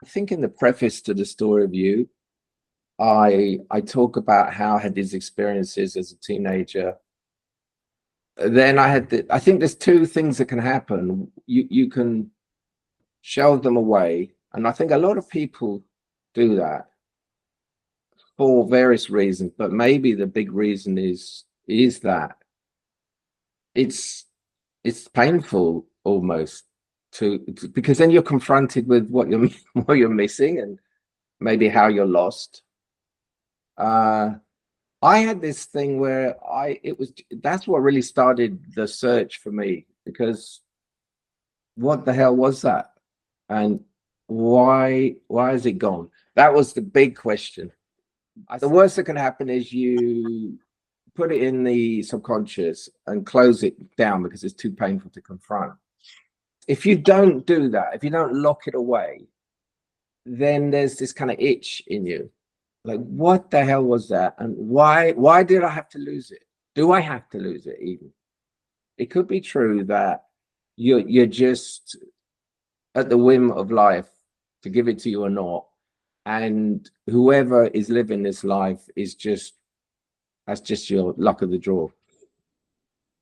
think in the preface to the story of you, I talk about how I had these experiences as a teenager. Then I think there's two things that can happen. You can shelve them away, and I think a lot of people do that for various reasons, but maybe the big reason is that it's painful almost because then you're confronted with what you're missing and maybe how you're lost. I had this thing where that's what really started the search for me, because what the hell was that? And why is it gone? That was the big question. The worst that can happen is you put it in the subconscious and close it down because it's too painful to confront. If you don't do that, if you don't lock it away, then there's this kind of itch in you. Like, what the hell was that? And why did I have to lose it? Do I have to lose it even? It could be true that you're just at the whim of life to give it to you or not. And whoever is living this life that's just your luck of the draw.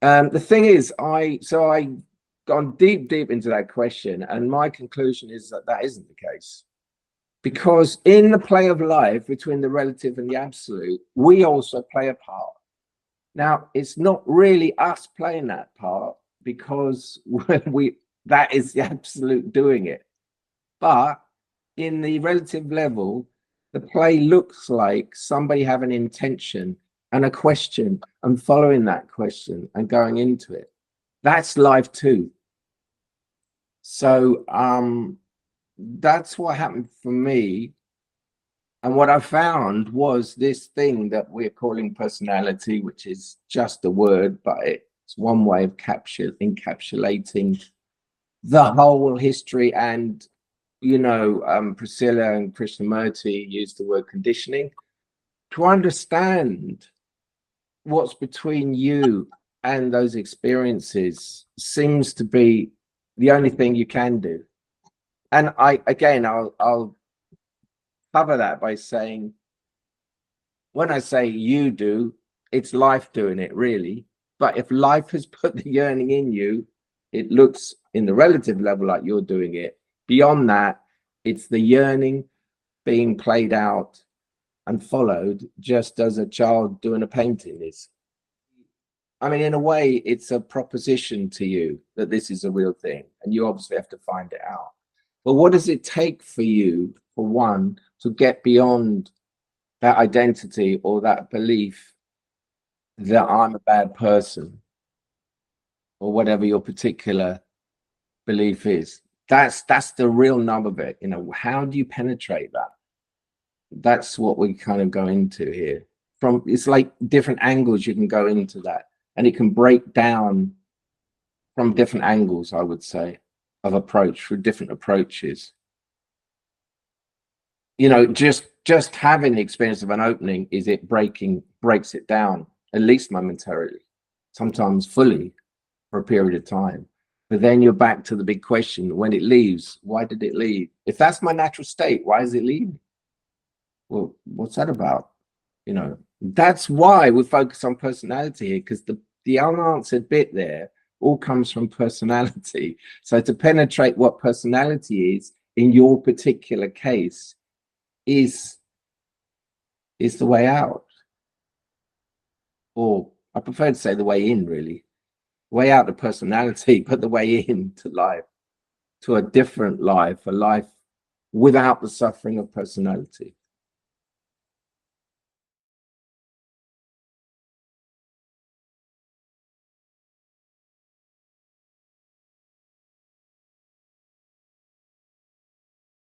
The thing is, I gone deep into that question, and my conclusion is that isn't the case. Because in the play of life between the relative and the absolute, we also play a part. Now, it's not really us playing that part, because that is the absolute doing it. But in the relative level, the play looks like somebody having an intention and a question and following that question and going into it. That's life too. So that's what happened for me. And what I found was this thing that we're calling personality, which is just a word, but it's one way of encapsulating the whole history. And, Priscilla and Krishnamurti used the word conditioning. To understand what's between you and those experiences seems to be the only thing you can do. And I'll cover that by saying, when I say you do, it's life doing it, really. But if life has put the yearning in you, it looks in the relative level like you're doing it. Beyond that, it's the yearning being played out and followed, just as a child doing a painting is. I mean, in a way, it's a proposition to you that this is a real thing, and you obviously have to find it out. But what does it take for you, for one, to get beyond that identity or that belief that I'm a bad person, or whatever your particular belief is? That's the real nub of it. How do you penetrate that? That's what we kind of go into here. It's like different angles you can go into that, and it can break down from different angles, I would say, of approach, through different approaches. Just having the experience of an opening breaks it down, at least momentarily, sometimes fully for a period of time. But then you're back to the big question: when it leaves, why did it leave? If that's my natural state, why is it leaving? Well, what's that about? That's why we focus on personality here, because the unanswered bit there all comes from personality. So to penetrate what personality is in your particular case is the way out. Or I prefer to say the way in, really. Way out of personality, but the way into life, to a different life, a life without the suffering of personality.